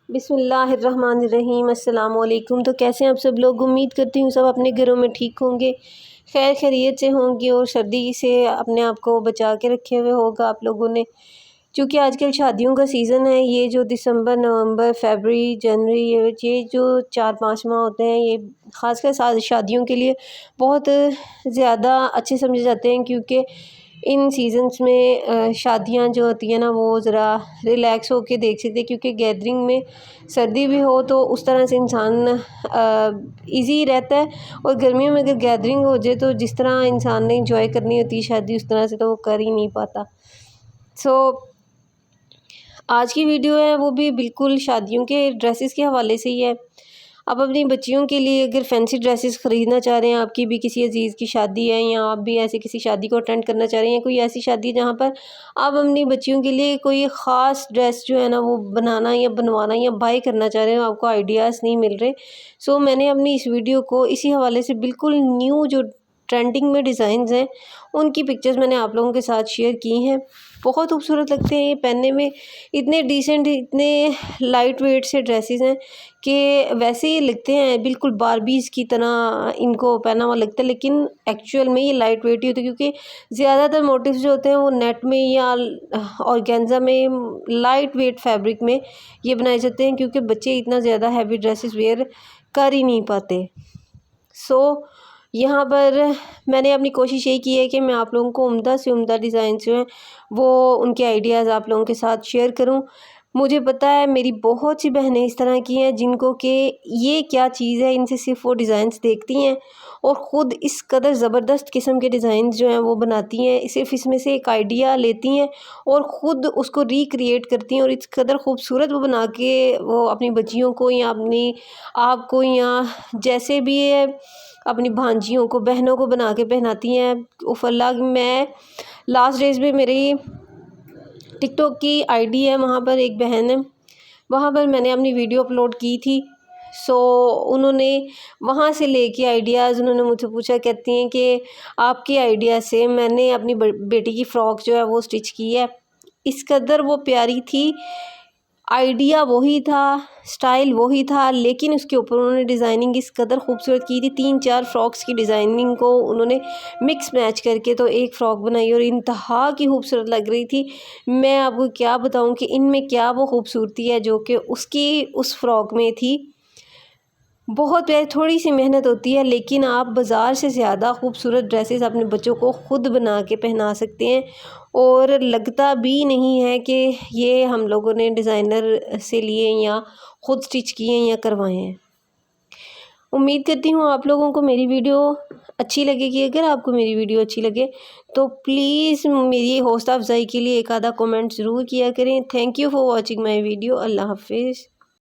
बिस्मिल्लाहिर्रहमानिर्रहीम अस्सलाम वालेकुम। तो कैसे हैं आप सब लोग। उम्मीद करती हूँ सब अपने घरों में ठीक होंगे, खैर खैरियत से होंगे और सर्दी से अपने आप को बचा के रखे हुए होगा आप लोगों ने। क्योंकि आजकल शादियों का सीज़न है, ये जो दिसंबर, नवंबर, फरवरी, जनवरी, ये जो 4-5 माह होते हैं, ये ख़ासकर शादियों के लिए बहुत ज़्यादा अच्छे समझे जाते हैं। क्योंकि इन सीज़न्स में शादियां जो होती हैं ना, वो ज़रा रिलैक्स होके देख सकते हैं। क्योंकि गैदरिंग में सर्दी भी हो तो उस तरह से इंसान इजी रहता है, और गर्मियों में अगर गैदरिंग हो जाए तो जिस तरह इंसान ने इंजॉय करनी होती है शादी, उस तरह से तो वो कर ही नहीं पाता। आज की वीडियो है वो भी बिल्कुल शादियों के ड्रेसेस के हवाले से ही है। आप अपनी बच्चियों के लिए अगर फैंसी ड्रेसेस ख़रीदना चाह रहे हैं, आपकी भी किसी अजीज़ की शादी है, या आप भी ऐसे किसी शादी को अटेंड करना चाह रहे हैं, कोई ऐसी शादी है जहाँ पर आप अपनी बच्चियों के लिए कोई ख़ास ड्रेस जो है ना वो बनाना या बनवाना या बाय करना चाह रहे हो, आपको आइडियाज़ नहीं मिल रहे। मैंने अपनी इस वीडियो को इसी हवाले से बिल्कुल न्यू जो ट्रेंडिंग में डिज़ाइंस हैं उनकी पिक्चर्स मैंने आप लोगों के साथ शेयर की हैं। बहुत खूबसूरत लगते हैं ये पहनने में, इतने डिसेंट, इतने लाइट वेट से ड्रेसेस हैं कि वैसे ही लगते हैं बिल्कुल बारबीज़ की तरह इनको पहना हुआ लगता है, लेकिन एक्चुअल में ये लाइट वेट ही होते हैं। क्योंकि ज़्यादातर मोटिव्स जो होते हैं वो नेट में या ऑर्गेन्जा में, लाइट वेट फैब्रिक में ये बनाए जाते हैं, क्योंकि बच्चे इतना ज़्यादा हैवी ड्रेसेस वेयर कर ही नहीं पाते। यहाँ पर मैंने अपनी कोशिश यही की है कि मैं आप लोगों को उम्दा से उम्दा डिज़ाइन जो हैं वो उनके आइडियाज़ आप लोगों के साथ शेयर करूं। मुझे पता है मेरी बहुत सी बहनें इस तरह की हैं जिनको कि ये क्या चीज़ है, इनसे सिर्फ वो डिज़ाइंस देखती हैं और ख़ुद इस कदर ज़बरदस्त किस्म के डिज़ाइन जो हैं वो बनाती हैं। सिर्फ इसमें से एक आइडिया लेती हैं और ख़ुद उसको रिक्रिएट करती हैं, और इस कदर खूबसूरत वो बना के वो अपनी बच्चियों को या अपनी आप को या जैसे भी है अपनी भांजियों को, बहनों को बना के पहनाती हैं। उफ़ अल्लाह, मैं लास्ट डेज़ में मेरी टिकटॉक की आईडी है, वहाँ पर एक बहन है, वहाँ पर मैंने अपनी वीडियो अपलोड की थी। उन्होंने वहाँ से लेके आइडियाज़ उन्होंने मुझसे पूछा, कहती हैं कि आपके आइडिया से मैंने अपनी बेटी की फ़्रॉक जो है वो स्टिच की है। इस कदर वो प्यारी थी, आइडिया वही था, स्टाइल वही था, लेकिन उसके ऊपर उन्होंने डिज़ाइनिंग इस कदर खूबसूरत की थी। 3-4 फ्रॉक्स की डिज़ाइनिंग को उन्होंने मिक्स मैच करके तो एक फ़्रॉक बनाई, और इंतहा की खूबसूरत लग रही थी। मैं आपको क्या बताऊं कि इनमें क्या वो खूबसूरती है जो कि उसकी उस फ़्रॉक में थी। बहुत प्यारी, थोड़ी सी मेहनत होती है, लेकिन आप बाज़ार से ज़्यादा खूबसूरत ड्रेसेस अपने बच्चों को ख़ुद बना के पहना सकते हैं, और लगता भी नहीं है कि ये हम लोगों ने डिज़ाइनर से लिए या ख़ुद स्टिच किए हैं या करवाए हैं। उम्मीद करती हूँ आप लोगों को मेरी वीडियो अच्छी लगेगी। अगर आपको मेरी वीडियो अच्छी लगे तो प्लीज़ मेरी हौसला अफजाई के लिए एक आधा कमेंट ज़रूर किया करें। Thank you for watching my video. अल्लाह हाफिज़।